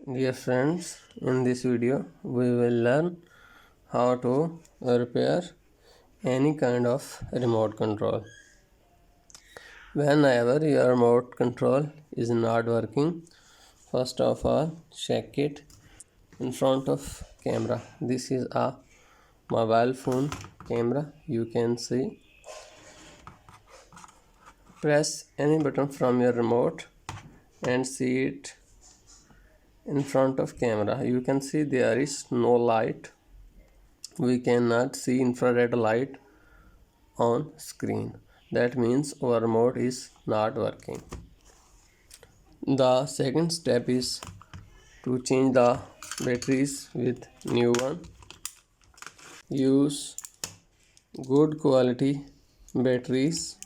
Dear friends, in this video we will learn how to repair any kind of remote control. Whenever your remote control is not working, first of all check it in front of camera. This is a mobile phone camera. You can see. Press any button from your remote and see it in front of camera. You can see there is no light. We cannot see infrared light on screen. That means our remote is not working. The second step is to change the batteries with new one. Use good quality batteries.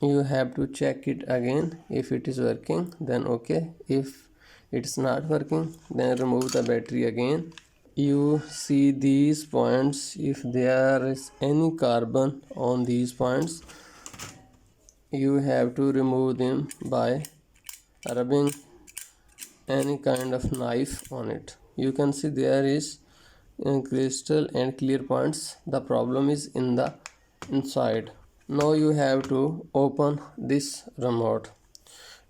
You have to check it again. If it is working, then okay. If it's not working, then remove the battery again. You see these points. If there is any carbon on these points, you have to remove them by rubbing any kind of knife on it. You can see there is crystal and clear points. The problem is in the inside. Now you have to open this remote.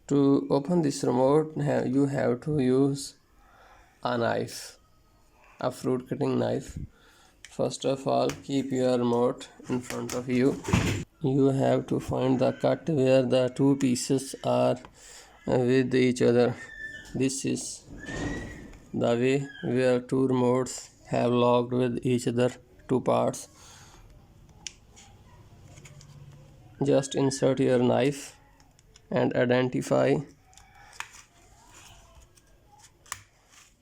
To open this remote, you have to use a knife, a fruit cutting knife. First of all, keep your remote in front of you. You have to find the cut where the two pieces are with each other. This is the way where two remotes have locked with each other, two parts. Just insert your knife and identify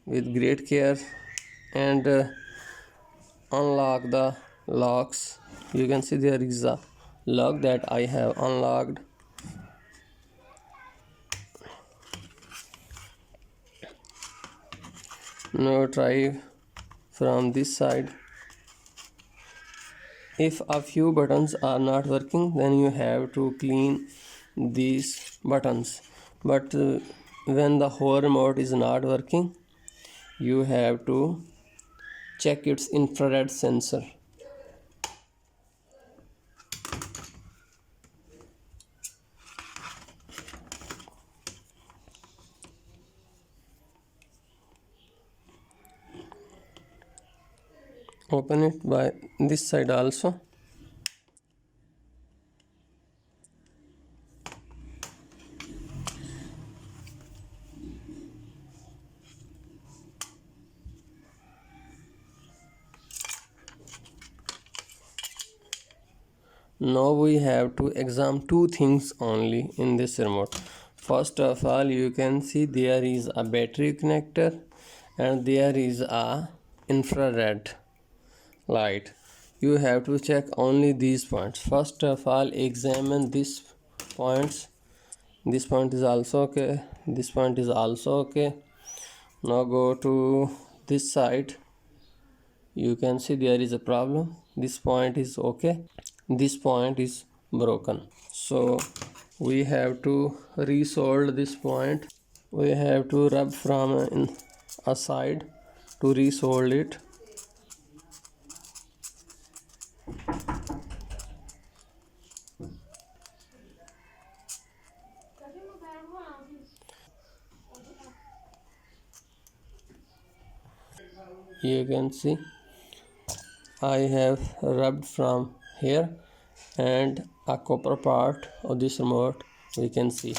with great care and unlock the locks. You can see there is a lock that I have unlocked. Now try from this side. If a few buttons are not working, then you have to clean these buttons. But when the whole remote is not working, you have to check its infrared sensor. Open it by this side also. Now we have to examine two things only in this remote. First of all, you can see there is a battery connector and there is a infrared light. You have to check only these points. First of all, examine these points. This point is also okay. This point is also okay. Now go to this side. You can see there is a problem. This point is okay. This point is broken. So we have to resolder this point. We have to rub from a side to resolder it. You can see I have rubbed from here and a copper part of this remote we can see.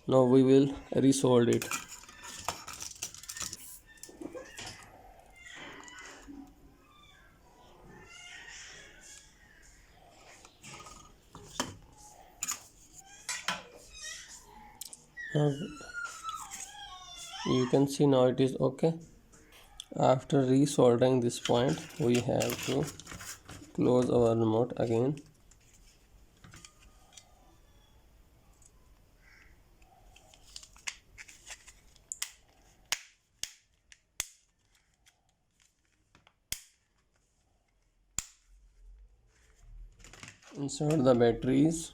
Now we will resolder it. Now you can see now it is okay. After resoldering this point, we have to close our remote again. Insert the batteries.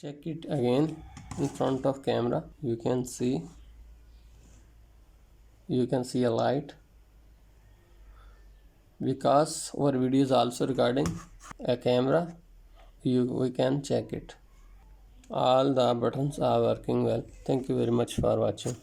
Check it again in front of camera. You can see a light, because our video is also recording a camera. We can check it. All the buttons are working well. Thank you very much for watching.